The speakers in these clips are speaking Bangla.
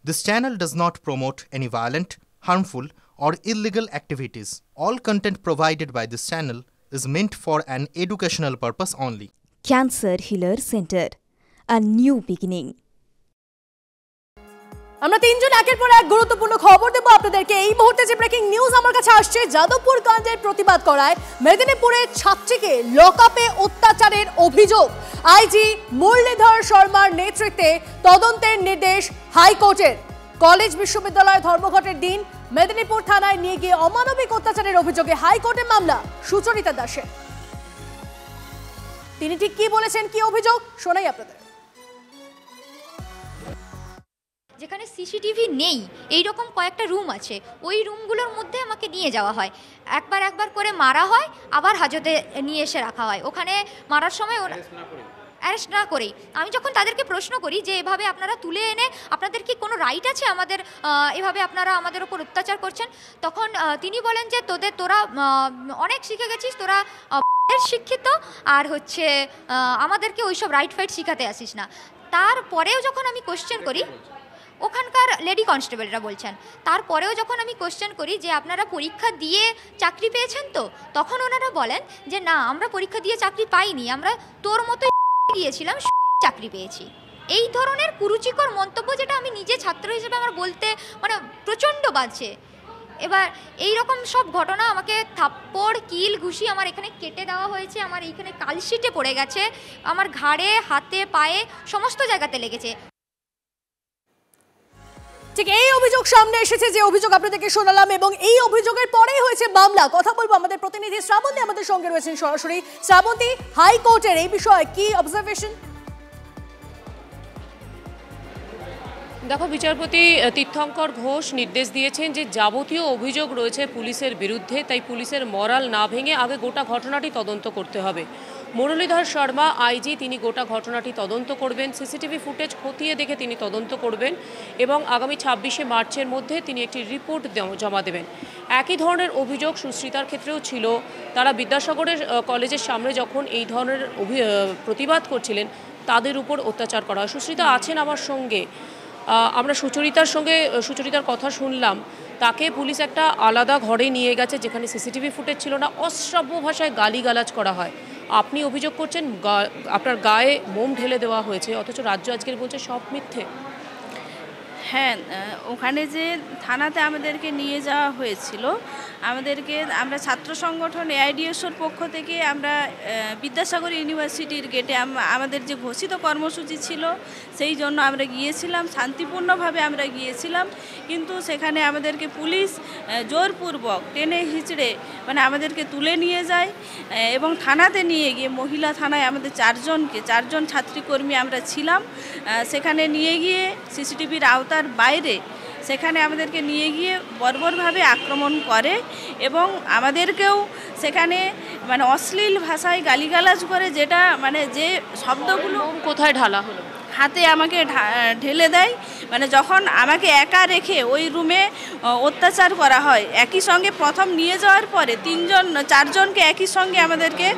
This channel does not promote any violent, harmful, or illegal activities. All content provided by this channel is meant for an educational purpose only. Cancer Healer Center, a new beginning. আমরা তিনজন একের পর এক গুরুত্বপূর্ণ খবর দেব আপনাদেরকে। এই মুহূর্তে যে ব্রেকিং নিউজ আমার কাছে আসছে, যাদবপুর কাণ্ডের প্রতিবাদ করায় মেদিনীপুরের ছাত্রীকে লকআপে অত্যাচারের অভিযোগ। আইজি মুরলীধর শর্মার নেতৃত্বে তদন্তের নির্দেশ হাইকোর্টের। কলেজ বিশ্ববিদ্যালয় ধর্মঘটের দিন মেদিনীপুর থানায় নিয়ে গিয়ে অমানবিক অত্যাচারের অভিযোগে হাইকোর্টে মামলা সুচরিতা দাসের। তিনি ঠিক কি বলেছেন, কি অভিযোগ শোনাই আপনাদের। যেখানে সিসিটিভি নেই, এই রকম কয়েকটা রুম আছে, ওই রুমগুলোর মধ্যে আমাকে নিয়ে যাওয়া হয়, একবার করে মারা হয়, আবার হাজতে নিয়ে এসে রাখা হয়। ওখানে মারার সময় অ্যারেস্ট না করেই আমি যখন তাদেরকে প্রশ্ন করি যে এভাবে আপনারা তুলে এনে আপনাদের কি কোনো রাইট আছে আমাদের এভাবে আপনারা আমাদের ওপর অত্যাচার করছেন, তখন তিনি বলেন যে তোরা অনেক শিখে গেছিস, তোরা শিক্ষিত, আর হচ্ছে আমাদেরকে ওইসব রাইট ফাইট শিখাতে আসিস না। তারপরেও যখন আমি কোশ্চেন করি, ওখানকার লেডি কনস্টেবলরা বলছেন, তারপরেও যখন আমি কোশ্চেন করি যে আপনারা পরীক্ষা দিয়ে চাকরি পেয়েছেন তো, তখন ওনারা বলেন যে না, আমরা পরীক্ষা দিয়ে চাকরি পাইনি, আমরা তোর মতো গিয়েছিলাম, চাকরি পেয়েছি। এই ধরনের কুরুচিকর মন্তব্য, যেটা আমি নিজে ছাত্র হিসেবে আমার বলতে মানে প্রচণ্ড বাজছে। এবার এই রকম সব ঘটনা, আমাকে থাপ্পড় কিল ঘুষি আমার এখানে কেটে দেওয়া হয়েছে, আমার এইখানে কালশিটে পড়ে গেছে, আমার ঘাড়ে হাতে পায়ে সমস্ত জায়গাতে লেগেছে। ঠিক এই অভিযোগ সামনে এসেছে, যে অভিযোগ আপনাদেরকে শোনালাম, এবং এই অভিযোগের পরেই হয়েছে মামলা। কথা বলবো আমাদের প্রতিনিধি শ্রাবন্তী আমাদের সঙ্গে রয়েছেন সরাসরি। শ্রাবন্তী, হাইকোর্টের এই বিষয়ে কি অবজারভেশন? দেখো, বিচারপতি তীর্থঙ্কর ঘোষ নির্দেশ দিয়েছেন যে যাবতীয় অভিযোগ রয়েছে পুলিশের বিরুদ্ধে, তাই পুলিশের মরাল না ভেঙে আগে গোটা ঘটনাটি তদন্ত করতে হবে। মুরলীধর শর্মা আইজি, তিনি গোটা ঘটনাটি তদন্ত করবেন, সিসিটিভি ফুটেজ খতিয়ে দেখে তিনি তদন্ত করবেন এবং আগামী 26শে মার্চের মধ্যে তিনি একটি রিপোর্ট জমা দেবেন। একই ধরনের অভিযোগ সুশ্রিতার ক্ষেত্রেও ছিল। তারা বিদ্যাসাগরের কলেজের সামনে যখন এই ধরনের প্রতিবাদ করছিলেন, তাদের উপর অত্যাচার করা হয়। সুশ্রিতা আছেন আমার সঙ্গে, আমরা সুচরিতার কথা শুনলাম। তাকে পুলিশ একটা আলাদা ঘরে নিয়ে গেছে, যেখানে সিসিটিভি ফুটেজ ছিল না, অশ্রাব্য ভাষায় গালিগালাজ করা হয়। আপনি অভিযোগ করছেন আপনার গায়ে মোম ঢেলে দেওয়া হয়েছে, অথচ রাজ্য আজকের বলছে সব মিথ্যে। হ্যাঁ, ওখানে যে থানাতে আমাদেরকে নিয়ে যাওয়া হয়েছিল, আমরা ছাত্র সংগঠন এআইডিএসওর পক্ষ থেকে আমরা বিদ্যাসাগর ইউনিভার্সিটির গেটে আমাদের যে ঘোষিত কর্মসূচি ছিল, সেই জন্য আমরা গিয়েছিলাম, শান্তিপূর্ণভাবে আমরা গিয়েছিলাম। কিন্তু সেখানে আমাদেরকে পুলিশ জোরপূর্বক টেনে হিচড়ে মানে আমাদেরকে তুলে নিয়ে যায় এবং থানাতে নিয়ে গিয়ে, মহিলা থানায় আমাদের চারজন ছাত্রীকর্মী আমরা ছিলাম, সেখানে নিয়ে গিয়ে সিসিটিভির আওতার বাইরে সেখানে আমাদেরকে নিয়ে গিয়ে বর্বরভাবে আক্রমণ করে এবং আমাদেরকেও সেখানে মানে অশ্লীল ভাষায় গালিগালাজ করে, যেটা মানে যে শব্দগুলো কোথায় ঢালা হলো, হাতে আমাকে ঢেলে দেয়। মানে যখন আমাকে একা রেখে ওই রুমে অত্যাচার করা হয়, একই সঙ্গে প্রথম নিয়ে যাওয়ার পরে চারজনকে একই সঙ্গে আমাদেরকে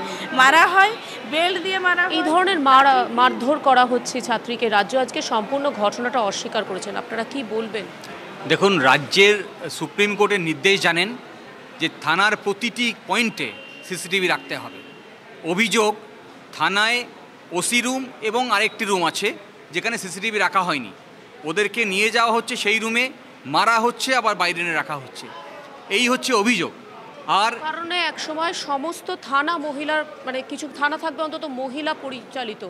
মারা হয়, বেল্ট দিয়ে মারা হয়। এই ধরনের মারধর করা হচ্ছে ছাত্রীকে। রাজ্য আজকে সম্পূর্ণ ঘটনাটা অস্বীকার করেছেন, আপনারা কি বলবেন? দেখুন, রাজ্যের সুপ্রিম কোর্টের নির্দেশ জানেন যে থানার প্রতিটি পয়েন্টে সিসিটিভি রাখতে হবে। অভিযোগ, থানায় ওসি রুম এবং আরেকটি রুম আছে যেখানে সিসিটিভি রাখা হয়নি, ওদেরকে নিয়ে যাওয়া হচ্ছে সেই রুমে, মারা হচ্ছে, আবার বাইরে এনে রাখা হচ্ছে, এই হচ্ছে অভিযোগ। আর কারণে একসময় সমস্ত থানা মহিলার মানে কিছু থানা থাকবে অন্তত মহিলা পরিচালিত,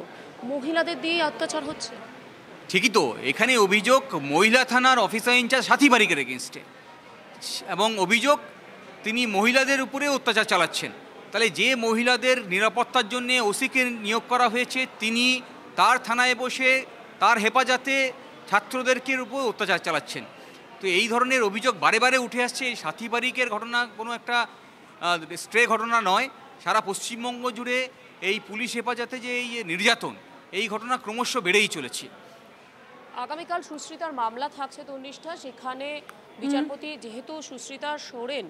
মহিলাদের দিয়ে অত্যাচার হচ্ছে। ঠিকই তো, এখানে অভিযোগ মহিলা থানার অফিসার ইনচার্জ সাথী বারিকের এগেনস্টে, এবং অভিযোগ তিনি মহিলাদের উপরে অত্যাচার চালাচ্ছেন। তাহলে যে মহিলাদের নিরাপত্তার জন্য ওসিকে নিয়োগ করা হয়েছে, তিনি তার থানায় বসে তার হেফাজতে ছাত্রদেরকে উপর অত্যাচার চালাচ্ছেন। তো এই ধরনের অভিযোগ বারে বারে উঠে আসছে। এই সাথী বারিকের ঘটনা কোনো একটা স্ট্রে ঘটনা নয়, সারা পশ্চিমবঙ্গ জুড়ে এই পুলিশ হেফাজতে যে এই নির্যাতন, এই ঘটনা ক্রমশ বেড়েই চলেছে। আগামীকাল সুশ্রিতার মামলা থাকছে তন্নিষ্ঠা, সেখানে বিচারপতি যেহেতু সুশ্রিতা সোরেন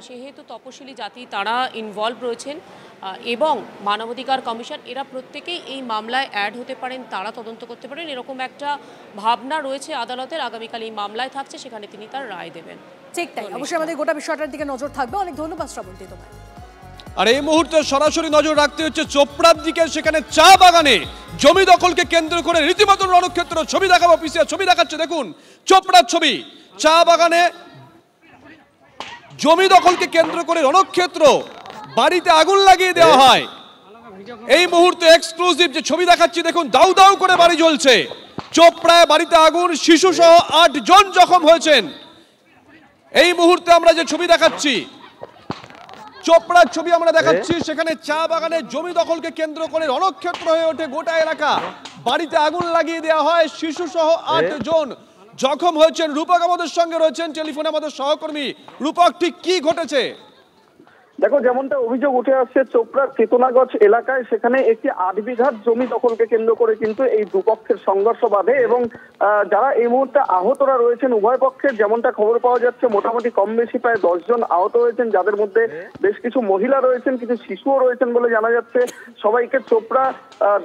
সেহেতু তপশিলি জাতি তারা ইনভলভ রয়েছেন এবং মানবাধিকার কমিশন এরা প্রত্যেকেই এই মামলায় অ্যাড হতে পারেন, তারা তদন্ত করতে পারেন, এরকম একটা ভাবনা রয়েছে আদালতের। আগামীকাল এই মামলায় থাকছে, সেখানে তিনি তার রায় দেবেন। ঠিক তাই, অবশ্যই আমাদের গোটা বিষয়টার দিকে নজর থাকবে। অনেক ধন্যবাদ শ্রাবন্তী তোমায়। আর এই মুহূর্তে সরাসরি নজর রাখতে হচ্ছে চোপড়ার দিকে, সেখানে চা বাগানে জমি দখলকে কেন্দ্র করে রীতিমতো রণক্ষেত্র। ছবি দেখাবো, পিছিয়ে ছবি দেখাচ্ছে, দেখুন চোপড়ার ছবি। চা বাগানে জমি দখলকে কেন্দ্র করে রণক্ষেত্র, বাড়িতে আগুন লাগিয়ে দেওয়া হয়। এই মুহূর্তে এক্সক্লুসিভ যে ছবি দেখাচ্ছি, দেখুন দাউ দাউ করে বাড়ি জ্বলছে। চোপড়ায় বাড়িতে আগুন, শিশু সহ 8 জন জখম হয়েছেন। এই মুহূর্তে আমরা যে ছবি দেখাচ্ছি, চোপড়ার ছবি আমরা দেখাচ্ছি, সেখানে চা বাগানে জমি দখলকে কেন্দ্র করে রণক্ষেত্র হয়ে ওঠে গোটা এলাকা। বাড়িতে আগুন লাগিয়ে দেওয়া হয়, শিশু সহ 8 জন জখম হয়েছেন। রূপক আমাদের সঙ্গে রয়েছেন টেলিফোনে, আমাদের সহকর্মী। রূপক, ঠিক কি ঘটেছে? দেখো, যেমনটা অভিযোগ উঠে আসছে চোপড়ার চেতনাগঞ্জ এলাকায়, সেখানে একটি 8 বিঘা জমি দখলকে কেন্দ্র করে কিন্তু এই দুপক্ষের সংঘর্ষ বাধে এবং যারা এই মুহূর্তে আহতরা রয়েছেন উভয় পক্ষের, যেমনটা খবর পাওয়া যাচ্ছে মোটামুটি কম বেশি প্রায় 10 জন আহত হয়েছেন, যাদের মধ্যে বেশ কিছু মহিলা রয়েছেন, কিছু শিশুও রয়েছেন বলে জানা যাচ্ছে। সবাইকে চোপড়া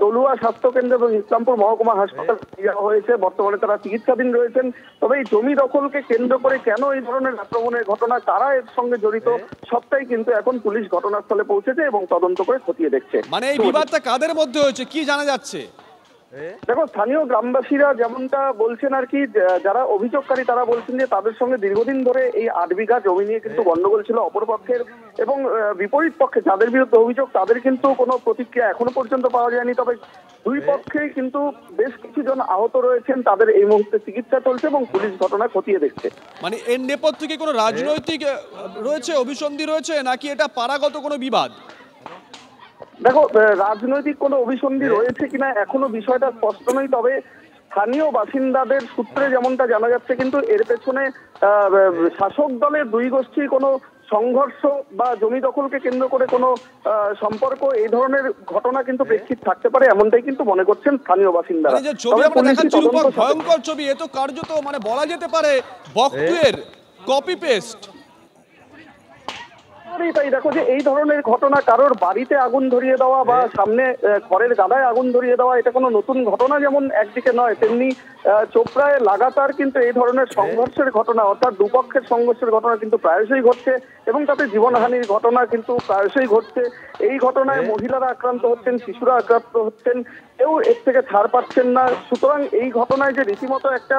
দলুয়া স্বাস্থ্যকেন্দ্র এবং ইসলামপুর মহকুমা হাসপাতাল নিয়ে যাওয়া হয়েছে। বর্তমানে তারা চিকিৎসাধীন রয়েছেন। তবে এই জমি দখলকে কেন্দ্র করে কেন এই ধরনের আক্রমণের ঘটনা, কারা এর সঙ্গে জড়িত, সবটাই কিন্তু এখন পুলিশ ঘটনাস্থলে পৌঁছেছে এবং তদন্ত করে খতিয়ে দেখছে। মানে এই বিবাদটা কাদের মধ্যে হয়েছে, কি জানা যাচ্ছে? দেখো, স্থানীয় গ্রামবাসীরা যেমনটা বলছেন আর কি, যারা অভিযোগকারী তারা বলছেন যে তাদের সঙ্গে দীর্ঘদিন ধরে এই 8 বিঘা জমি নিয়ে কিন্তু গন্ডগোল ছিল অপরপক্ষের, এবং বিপরীত পক্ষে যাদের বিরুদ্ধে অভিযোগ তাদের কিন্তু কোনো প্রতিক্রিয়া এখনো পর্যন্ত পাওয়া যায়নি। তবে দুই পক্ষেই কিন্তু বেশ কিছু জন আহত রয়েছেন, তাদের এই মুহূর্তে চিকিৎসা চলছে এবং পুলিশ ঘটনা খতিয়ে দেখছে। মানে এর নেপথ্যে কি কোনো রাজনৈতিক রয়েছে, অভিসন্ধি রয়েছে, নাকি এটা পাড়াগত কোনো বিবাদ? দেখো, রাজনৈতিক কোনো অভিসন্ধি রয়েছে কিনা এখনো বিষয়টা স্পষ্ট নয়। তবে স্থানীয় বাসিন্দাদের সূত্রে যেমনটা জানা যাচ্ছে, কিন্তু এর পেছনে শাসক দলের দুই গোষ্ঠীর কোনো সংঘর্ষ বা জমি দখলকে কেন্দ্র করে কোনো সম্পর্ক, এই ধরনের ঘটনা কিন্তু প্রেক্ষিত থাকতে পারে, এমনটাই কিন্তু মনে করছেন স্থানীয় বাসিন্দারা। ভয়ঙ্কর ছবি, এ তো কার্যত মানে বলা যেতে পারে বক্তুয়ের কপি পেস্ট। তাই দেখো, যে এই ধরনের ঘটনা, কারোর বাড়িতে আগুন ধরিয়ে দেওয়া বা সামনে খড়ের গাদায় আগুন ধরিয়ে দেওয়া, এটা কোনো নতুন ঘটনা যেমন একদিকে নয়, তেমনি চোপড়ায় লাগাতার কিন্তু এই ধরনের সংঘর্ষের ঘটনা, অর্থাৎ দুপক্ষের সংঘর্ষের ঘটনা কিন্তু প্রায়শই ঘটছে এবং তাতে জীবনহানির ঘটনা কিন্তু প্রায়শই ঘটছে। এই ঘটনায় মহিলারা আক্রান্ত হচ্ছেন, শিশুরা আক্রান্ত হচ্ছেন, কেউ এর থেকে ছাড় পাচ্ছেন না। সুতরাং এই ঘটনায় যে রীতিমতো একটা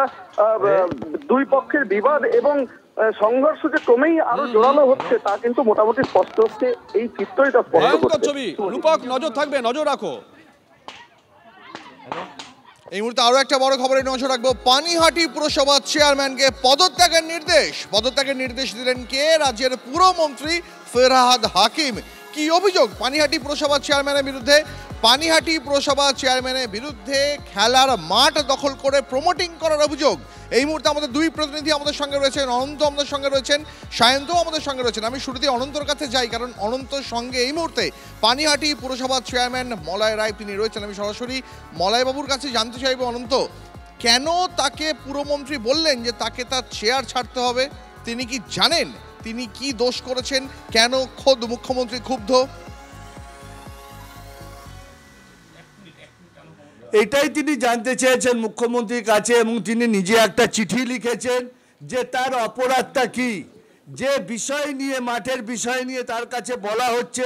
দুই পক্ষের বিবাদ এবং সংঘর্ষ যে ক্রমেই আরো জোরালো হচ্ছে, তা কিন্তু মোটামুটি স্পষ্ট হচ্ছে। এই চিত্রই তা স্পষ্ট করছে। রূপক, নজর থাকবে, নজর রাখো। এই মুহূর্তে আরো একটা বড় খবরে নজর রাখবো। পানিহাটি পুরসভার চেয়ারম্যানকে পদত্যাগের নির্দেশ দিলেন কে? রাজ্যের পুরমন্ত্রী ফেরহাদ হাকিম। কি অভিযোগ পানিহাটি পুরসভার চেয়ারম্যানের বিরুদ্ধে? পানিহাটি পুরসভা চেয়ারম্যানের বিরুদ্ধে খেলার মাঠ দখল করে প্রমোটিং করার অভিযোগ। এই মুহূর্তে আমাদের দুই প্রতিনিধি আমাদের সঙ্গে রয়েছেন, অনন্ত আমাদের সঙ্গে রয়েছেন, সায়ন্তও আমাদের সঙ্গে রয়েছেন। আমি শুরুতেই অনন্তর কাছে যাই, কারণ অনন্তর সঙ্গে এই মুহূর্তে পানিহাটি পুরসভার চেয়ারম্যান মলয় রায় তিনি রয়েছেন। আমি সরাসরি মলয়বাবুর কাছে জানতে চাইব, অনন্ত, কেন তাকে পুরমন্ত্রী বললেন যে তাকে তার চেয়ার ছাড়তে হবে? তিনি কি জানেন তিনি কি দোষ করেছেন? কেন খোদ মুখ্যমন্ত্রী ক্ষুব্ধ? এটাই তিনি জানতে চেয়েছেন মুখ্যমন্ত্রীর কাছে, এবং তিনি নিজে একটা চিঠি লিখেছেন যে তার অপরাধটা কি, যে বিষয় নিয়ে, মাঠের বিষয় নিয়ে তার কাছে বলা হচ্ছে।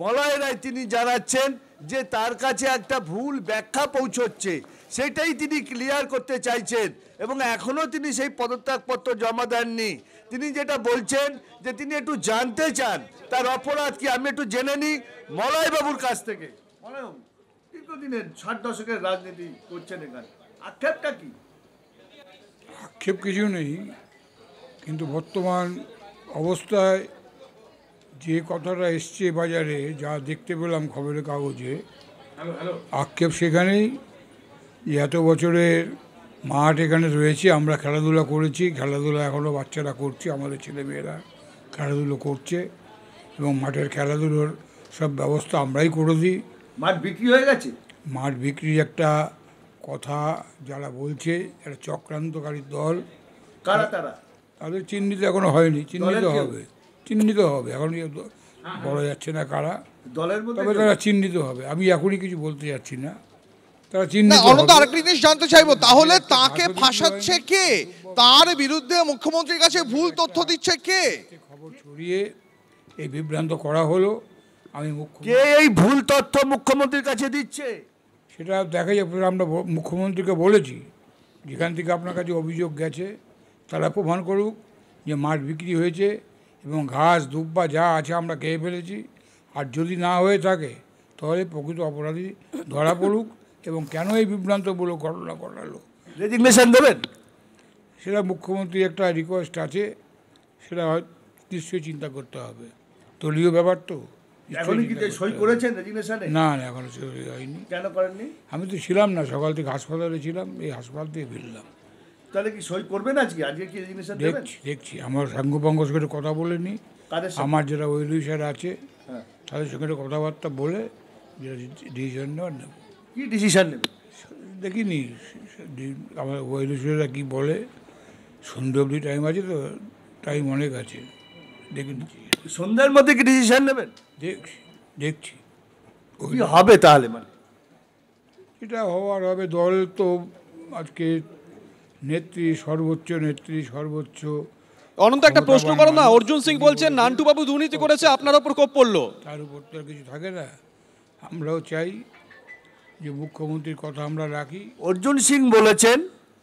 মলয় রায় তিনি জানাচ্ছেন যে তার কাছে একটা ভুল ব্যাখ্যা পৌঁছচ্ছে, সেটাই তিনি ক্লিয়ার করতে চাইছেন, এবং এখনও তিনি সেই পদত্যাগপত্র জমা দেননি। তিনি যেটা বলছেন যে তিনি একটু জানতে চান তার অপরাধ কি। আমি একটু জেনে নিই মলয়বাবুর কাছ থেকে। দীর্ঘদিনের 60 দশকের রাজনীতি করছেন, এখানে আক্ষেপটা কি? আক্ষেপ কিছু নেই, কিন্তু বর্তমান অবস্থায় যে কথাটা এসছে বাজারে, যা দেখতে পেলাম খবরের কাগজে, আক্ষেপ সেখানেই যে এত বছরের মাঠ এখানে রয়েছে, আমরা খেলাধুলা করেছি, খেলাধুলা এখনও বাচ্চারা করছে, আমাদের ছেলেমেয়েরা খেলাধুলো করছে, এবং মাঠের খেলাধুলোর সব ব্যবস্থা আমরাই করে দিই। মাঠ বিক্রি হয়ে গেছে? মাঠ বিক্রির একটা কথা যারা বলছে একটা চক্রান্তকারী দল। কারা তারা? তাদের চিহ্নিত এখনো হয়নি, চিহ্নিত হবে এখন বলা যাচ্ছে না কারা দলের মধ্যে, তবে তারা চিহ্নিত হবে। আমি এখনই কিছু বলতে যাচ্ছি না, তারা চিহ্নিত হবে। অনন্ত আরেকটা জিনিস জানতে চাইবো, তাহলে তাকে ফাঁসাচ্ছে কে? তার বিরুদ্ধে মুখ্যমন্ত্রীর কাছে ভুল তথ্য দিচ্ছে কে? খবর ছড়িয়ে এই বিভ্রান্ত করা হলো। আমি কে এই ভুল তথ্য মুখ্যমন্ত্রীর কাছে দিচ্ছে সেটা দেখা যাবে। আমরা মুখ্যমন্ত্রীকে বলেছি, যেখান থেকে আপনার কাছে অভিযোগ গেছে তারা প্রমাণ করুক যে মাছ বিক্রি হয়েছে এবং ঘাস দুব্বা যা আছে আমরা খেয়ে ফেলেছি। আর যদি না হয়ে থাকে তাহলে প্রকৃত অপরাধী ধরা পড়ুক এবং কেন এই বিভ্রান্তমূলক ঘটনা ঘটালো। রেজিগনেশন দেবেন? সেটা মুখ্যমন্ত্রীর একটা রিকোয়েস্ট আছে, সেটা নিশ্চয়ই চিন্তা করতে হবে। দলীয় ব্যাপার তো। এখনই কি সই করেছেন রেজিগনেশনে? না না, এখনো সই হয়নি। কেন করেননি? আমি তো ছিলাম না, সকাল থেকে হাসপাতালে ছিলাম, এই হাসপাতাল থেকে ফিরলাম। তাহলে কি সই করবেন আজকে? আজকে কি রেজিগনেশন দেবেন? দেখছি আমার সাঙ্গপাঙ্গর সঙ্গে কথা বলেনি। আমার যারা ওয়েলউইশার আছে তাদের সঙ্গে কথাবার্তা বলে ডিসিশন নেব। কি ডিসিশন নেবেন দেখিনি, আমার ওয়েলউইশাররা কী বলে। সন্ধ্যে অবধি টাইম আছে, তো টাইম অনেক আছে, দেখে নিচ্ছি। সন্ধ্যার মধ্যে কি ডিসিশন নেবেন? দেখছি কি হবে তাহলে। মানে এটা হওয়ার হবে। দল তো আজকে সর্বোচ্চ নেত্রী সর্বোচ্চ। অনন্ত একটা প্রশ্ন করো না, অর্জুন সিং বলছেন নান্টু বাবু দুর্নীতি করেছে, আপনার ওপর কোপ পড়লো। তার উপর তো আর কিছু থাকে না। আমরাও চাই যে মুখ্যমন্ত্রীর কথা আমরা রাখি। অর্জুন সিং বলেছেন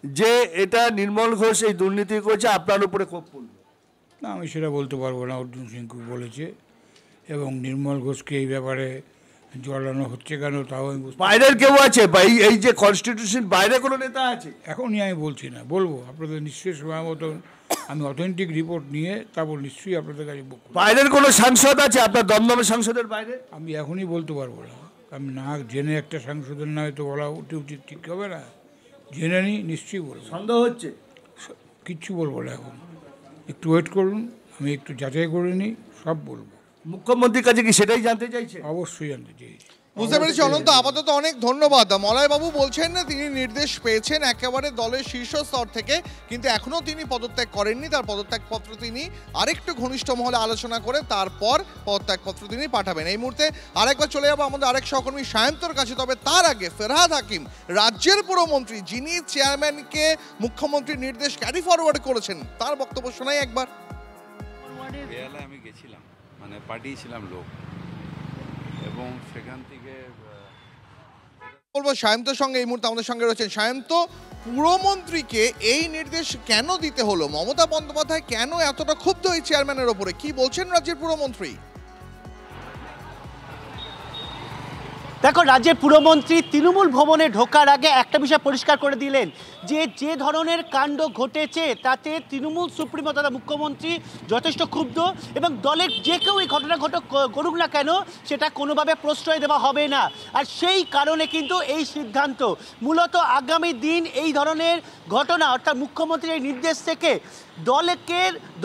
যে এটা নির্মল ঘোষ এই দুর্নীতি করেছে, আপনার উপরে কোপ পড়ল। না, আমি সেটা বলতে পারবো না অর্জুন সিং বলেছে, এবং নির্মল ঘোষকে এই ব্যাপারে জড়ানো হচ্ছে কেন তাও আমি বুঝতে। বাইরের কেউ আছে বা এই যে কনস্টিটিউশন বাইরে কোনো নেতা আছে? এখনই আমি বলছি না, বলবো আপনাদের নিশ্চয়ই সময় মতো। আমি অথেন্টিক রিপোর্ট নিয়ে তারপর নিশ্চয়ই আপনাদের কাছে বলবো। বাইরের কোনো সাংসদ আছে আপনার দমদমের সাংসদের বাইরে? আমি এখনই বলতে পারবো না। আমি না জেনে একটা সাংসদের নামে তো বলা উচিত ঠিক হবে না। জেনে নিই, নিশ্চয়ই বলবো। সন্দেহ হচ্ছে? কিচ্ছু বলবো না এখন, একটু ওয়েট করুন, আমি একটু যাচাই করে নিই, সব বলবো। মুখ্যমন্ত্রীর কাছে কি সেটাই জানতে চাইছে? অবশ্যই জানতে চাইছি। বুঝতে পেরেছি অনন্ত, আপাতত অনেক ধন্যবাদ। মলয়বাবু বলছেন না তিনি নির্দেশ পেয়েছেন একেবারে দলের শীর্ষ স্তর থেকে, কিন্তু এখনও তিনি পদত্যাগ করেননি। তার পদত্যাগপত্র তিনি আরেকটু ঘনিষ্ঠ মহলে আলোচনা করে তারপর পদত্যাগপত্র তিনি পাঠাবেন। এই মুহূর্তে আরেকবার চলে যাবো আমাদের আরেক সহকর্মী সায়ন্তর কাছে। তবে তার আগে ফেরহাদ হাকিম, রাজ্যের পুরমন্ত্রী, যিনি চেয়ারম্যানকে মুখ্যমন্ত্রীর নির্দেশ ক্যারি ফরওয়ার্ড করেছেন, তার বক্তব্য শোনাই একবার। আমি গেছিলাম, মানে পাঠিয়েছিলাম লোক, এবং সেখান থেকে বলবো সায়ন্তর সঙ্গে এই মুহূর্তে আমাদের সঙ্গে রয়েছেন। সায়ন্ত, পুরমন্ত্রীকে এই নির্দেশ কেন দিতে হলো? মমতা বন্দ্যোপাধ্যায় কেন এতটা ক্ষুব্ধ এই চেয়ারম্যানের ওপরে? কি বলছেন রাজ্যের পুরমন্ত্রী? দেখো, রাজ্যের পুরমন্ত্রী তৃণমূল ভবনে ঢোকার আগে একটা বিষয় পরিষ্কার করে দিলেন যে ধরনের কাণ্ড ঘটেছে তাতে তৃণমূল সুপ্রিমো তথা মুখ্যমন্ত্রী যথেষ্ট ক্ষুব্ধ, এবং দলের যে কেউ এই ঘটনা করুক না কেন সেটা কোনোভাবে প্রশ্রয় দেওয়া হবে না। আর সেই কারণে কিন্তু এই সিদ্ধান্ত। মূলত আগামী দিন এই ধরনের ঘটনা, অর্থাৎ মুখ্যমন্ত্রীর এই নির্দেশ থেকে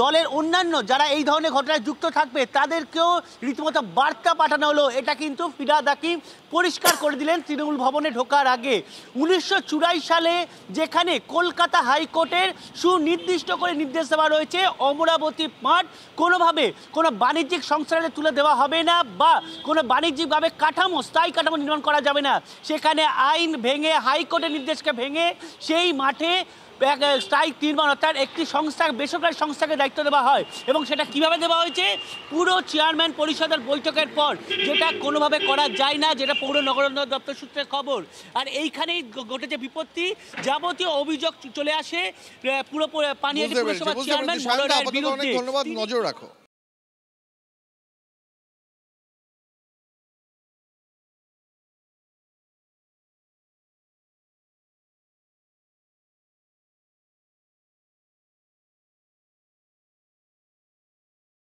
দলের অন্যান্য যারা এই ধরনের ঘটনায় যুক্ত থাকবে তাদেরকেও রীতিমতো বার্তা পাঠানো হলো। এটা কিন্তু ফিরহাদ হাকিম পরিষ্কার করে দিলেন তৃণমূল ভবনে ঢোকার আগে। 1984 সালে যেখানে কলকাতা হাইকোর্টের সুনির্দিষ্ট করে নির্দেশ দেওয়া রয়েছে অমরাবতী মাঠ কোনোভাবে কোনো বাণিজ্যিক সংস্থানে তুলে দেওয়া হবে না, বা কোনো বাণিজ্যিকভাবে স্থায়ী কাঠামো নির্মাণ করা যাবে না, সেখানে আইন ভেঙে, হাইকোর্টের নির্দেশকে ভেঙে সেই মাঠে স্থায়ী নির্মাণ, অর্থাৎ একটি বেসরকারি সংস্থাকে দায়িত্ব দেওয়া হয়। এবং সেটা কিভাবে দেওয়া হয়েছে? পুরো চেয়ারম্যান পরিষদের বৈঠকের পর, যেটা কোনোভাবে করা যায় না, যেটা পৌর নগরোন্নয়ন দপ্তর সূত্রে খবর। আর এইখানেই ঘটেছে বিপত্তি। যাবতীয় অভিযোগ চলে আসে পুরো পানিহাটি পুরসভার চেয়ারম্যান মলয় রায়ের বিরুদ্ধে। ধন্যবাদ, নজর রাখো।